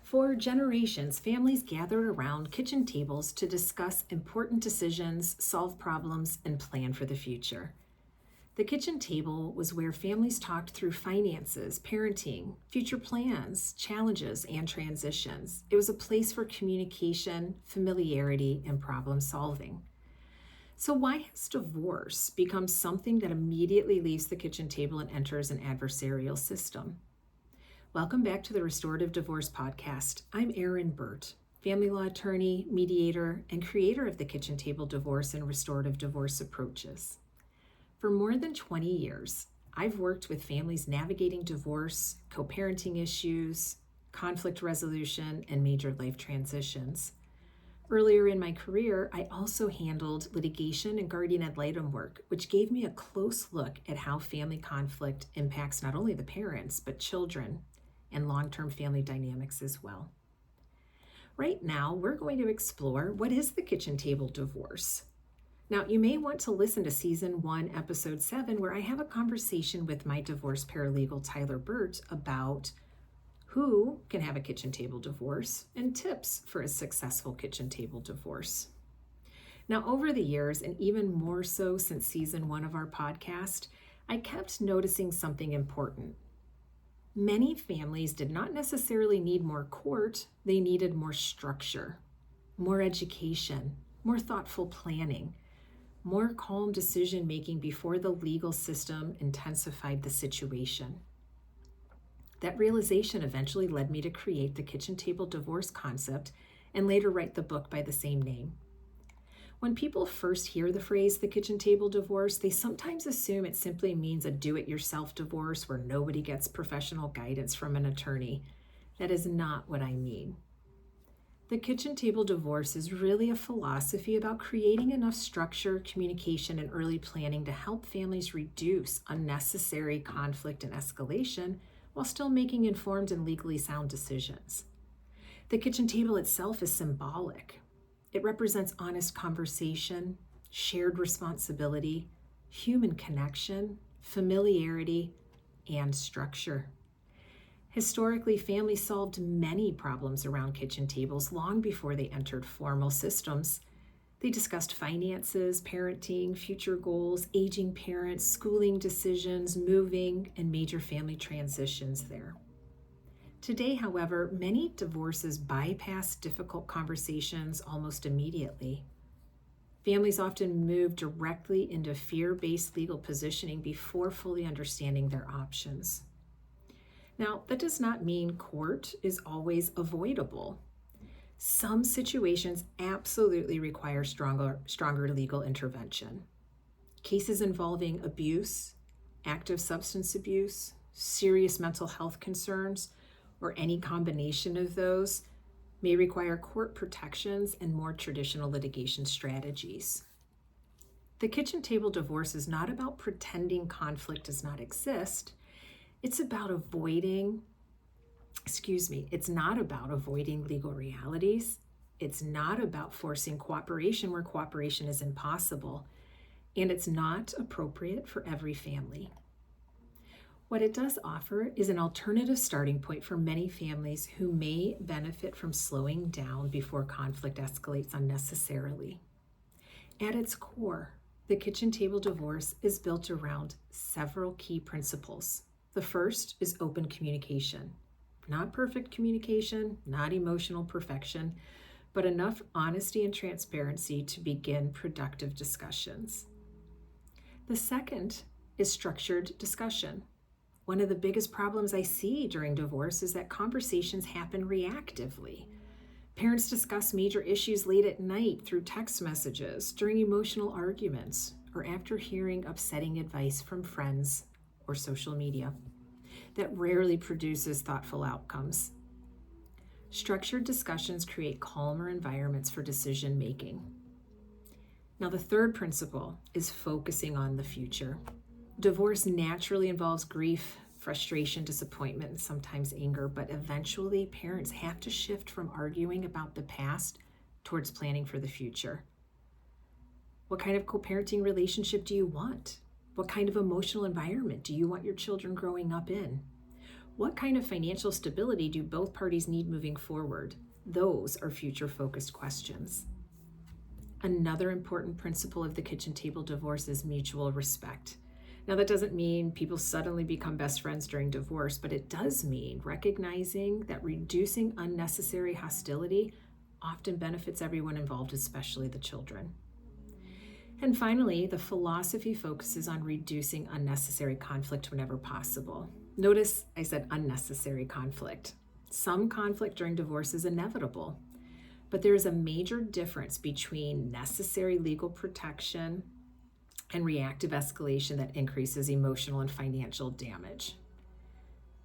For generations, families gathered around kitchen tables to discuss important decisions, solve problems, and plan for the future. The kitchen table was where families talked through finances, parenting, future plans, challenges, and transitions. It was a place for communication, familiarity, and problem solving. So why has divorce become something that immediately leaves the kitchen table and enters an adversarial system? Welcome back to the Restorative Divorce Podcast. I'm Erin Birt, family law attorney, mediator, and creator of the kitchen table divorce and restorative divorce approaches. For more than 20 years, I've worked with families navigating divorce, co-parenting issues, conflict resolution, and major life transitions. Earlier in my career, I also handled litigation and guardian ad litem work, which gave me a close look at how family conflict impacts not only the parents, but children and long-term family dynamics as well. Right now, we're going to explore what is the kitchen table divorce. Now, you may want to listen to Season 1, Episode 7, where I have a conversation with my divorce paralegal, Tyler Birt, about who can have a kitchen table divorce and tips for a successful kitchen table divorce. Now, over the years, and even more so since Season 1 of our podcast, I kept noticing something important. Many families did not necessarily need more court, they needed more structure, more education, more thoughtful planning, more calm decision-making before the legal system intensified the situation. That realization eventually led me to create the kitchen table divorce concept and later write the book by the same name. When people first hear the phrase the kitchen table divorce, they sometimes assume it simply means a do-it-yourself divorce where nobody gets professional guidance from an attorney. That is not what I mean. The kitchen table divorce is really a philosophy about creating enough structure, communication, and early planning to help families reduce unnecessary conflict and escalation while still making informed and legally sound decisions. The kitchen table itself is symbolic. It represents honest conversation, shared responsibility, human connection, familiarity, and structure. Historically, families solved many problems around kitchen tables long before they entered formal systems. They discussed finances, parenting, future goals, aging parents, schooling decisions, moving, and major family transitions there. Today, however, many divorces bypass difficult conversations almost immediately. Families often move directly into fear-based legal positioning before fully understanding their options. Now, that does not mean court is always avoidable. Some situations absolutely require stronger legal intervention. Cases involving abuse, active substance abuse, serious mental health concerns, or any combination of those may require court protections and more traditional litigation strategies. The kitchen table divorce is not about pretending conflict does not exist. It's not about avoiding legal realities. It's not about forcing cooperation where cooperation is impossible. And it's not appropriate for every family. What it does offer is an alternative starting point for many families who may benefit from slowing down before conflict escalates unnecessarily. At its core, the kitchen table divorce is built around several key principles. The first is open communication. Not perfect communication, not emotional perfection, but enough honesty and transparency to begin productive discussions. The second is structured discussion. One of the biggest problems I see during divorce is that conversations happen reactively. Parents discuss major issues late at night through text messages, during emotional arguments, or after hearing upsetting advice from friends or social media. That rarely produces thoughtful outcomes. Structured discussions create calmer environments for decision making. Now, the third principle is focusing on the future. Divorce naturally involves grief, frustration, disappointment, and sometimes anger, but eventually parents have to shift from arguing about the past towards planning for the future. What kind of co-parenting relationship do you want? What kind of emotional environment do you want your children growing up in? What kind of financial stability do both parties need moving forward? Those are future-focused questions. Another important principle of the kitchen table divorce is mutual respect. Now, that doesn't mean people suddenly become best friends during divorce, but it does mean recognizing that reducing unnecessary hostility often benefits everyone involved, especially the children. And finally, the philosophy focuses on reducing unnecessary conflict whenever possible. Notice I said unnecessary conflict. Some conflict during divorce is inevitable, but there is a major difference between necessary legal protection and reactive escalation that increases emotional and financial damage.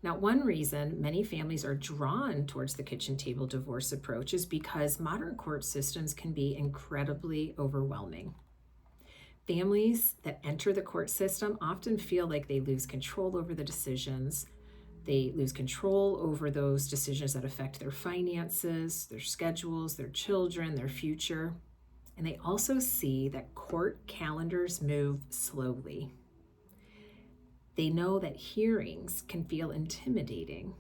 Now, one reason many families are drawn towards the kitchen table divorce approach is because modern court systems can be incredibly overwhelming. Families that enter the court system often feel like they lose control over the decisions. They lose control over those decisions that affect their finances, their schedules, their children, their future. And they also see that court calendars move slowly. They know that hearings can feel intimidating.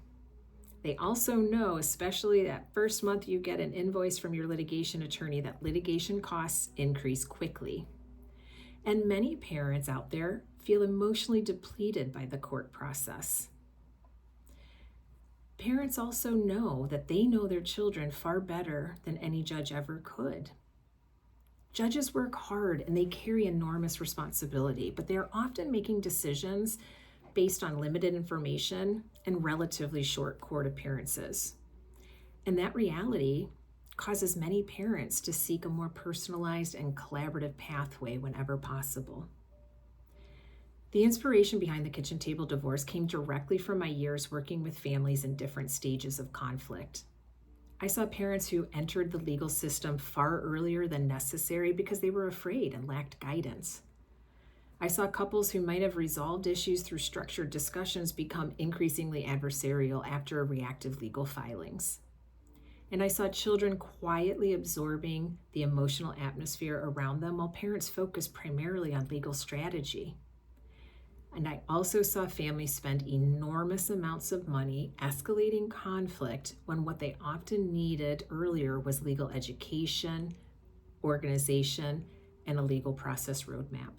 They also know, especially that first month you get an invoice from your litigation attorney, that litigation costs increase quickly. And many parents out there feel emotionally depleted by the court process. Parents also know that they know their children far better than any judge ever could. Judges work hard and they carry enormous responsibility, but they are often making decisions based on limited information and relatively short court appearances. And that reality causes many parents to seek a more personalized and collaborative pathway whenever possible. The inspiration behind the kitchen table divorce came directly from my years working with families in different stages of conflict. I saw parents who entered the legal system far earlier than necessary because they were afraid and lacked guidance. I saw couples who might have resolved issues through structured discussions become increasingly adversarial after reactive legal filings. And I saw children quietly absorbing the emotional atmosphere around them while parents focused primarily on legal strategy. And I also saw families spend enormous amounts of money escalating conflict when what they often needed earlier was legal education, organization, and a legal process roadmap.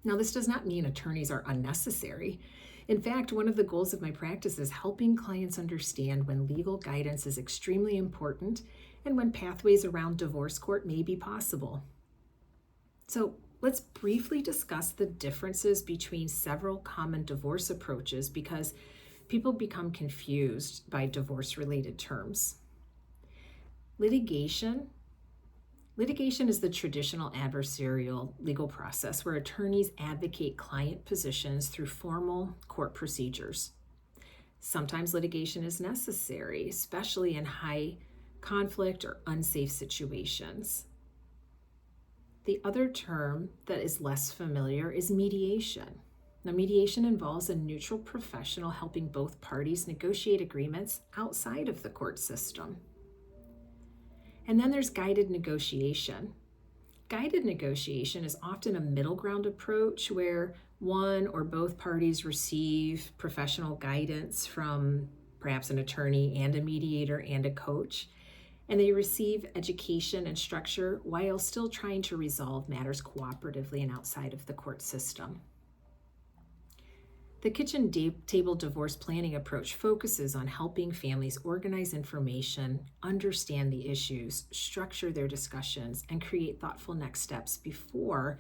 Now, this does not mean attorneys are unnecessary. In fact, one of the goals of my practice is helping clients understand when legal guidance is extremely important and when pathways around divorce court may be possible. So let's briefly discuss the differences between several common divorce approaches because people become confused by divorce-related terms. Litigation is the traditional adversarial legal process where attorneys advocate client positions through formal court procedures. Sometimes litigation is necessary, especially in high conflict or unsafe situations. The other term that is less familiar is mediation. Now, mediation involves a neutral professional helping both parties negotiate agreements outside of the court system. And then there's guided negotiation. Guided negotiation is often a middle ground approach where one or both parties receive professional guidance from perhaps an attorney and a mediator and a coach, and they receive education and structure while still trying to resolve matters cooperatively and outside of the court system. The kitchen table divorce planning approach focuses on helping families organize information, understand the issues, structure their discussions, and create thoughtful next steps before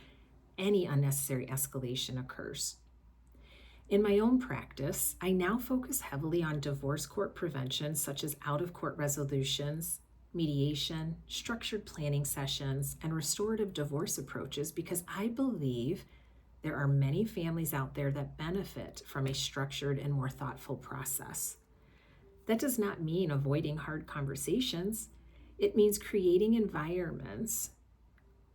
any unnecessary escalation occurs. In my own practice, I now focus heavily on divorce court prevention, such as out-of-court resolutions, mediation, structured planning sessions, and restorative divorce approaches because I believe there are many families out there that benefit from a structured and more thoughtful process. That does not mean avoiding hard conversations. It means creating environments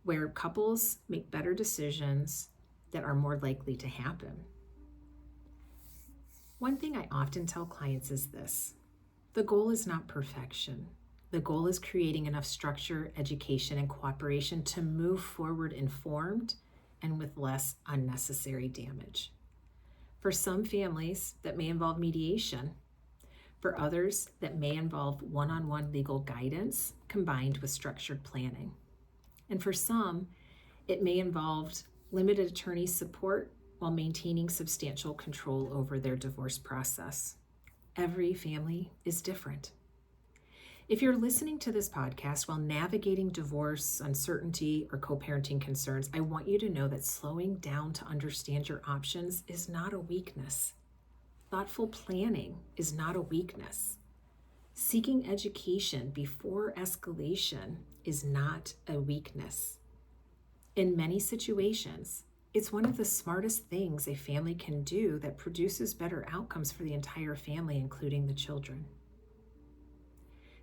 where couples make better decisions that are more likely to happen. One thing I often tell clients is this: the goal is not perfection. The goal is creating enough structure, education, and cooperation to move forward informed and with less unnecessary damage. For some families, that may involve mediation. For others, that may involve one-on-one legal guidance combined with structured planning. And for some, it may involve limited attorney support while maintaining substantial control over their divorce process. Every family is different. If you're listening to this podcast while navigating divorce, uncertainty, or co-parenting concerns, I want you to know that slowing down to understand your options is not a weakness. Thoughtful planning is not a weakness. Seeking education before escalation is not a weakness. In many situations, it's one of the smartest things a family can do that produces better outcomes for the entire family, including the children.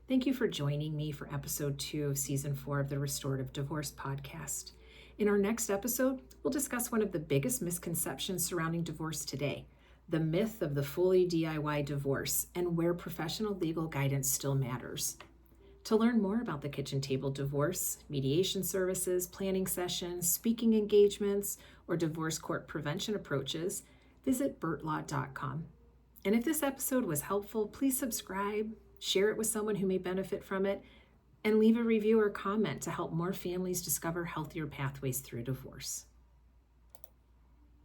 Thank you for joining me for episode 2 of season 4 of the Restorative Divorce Podcast. In our next episode, we'll discuss one of the biggest misconceptions surrounding divorce today, the myth of the fully DIY divorce and where professional legal guidance still matters. To learn more about the kitchen table divorce, mediation services, planning sessions, speaking engagements, or divorce court prevention approaches, visit birtlaw.com. And if this episode was helpful, please subscribe, share it with someone who may benefit from it, and leave a review or comment to help more families discover healthier pathways through divorce.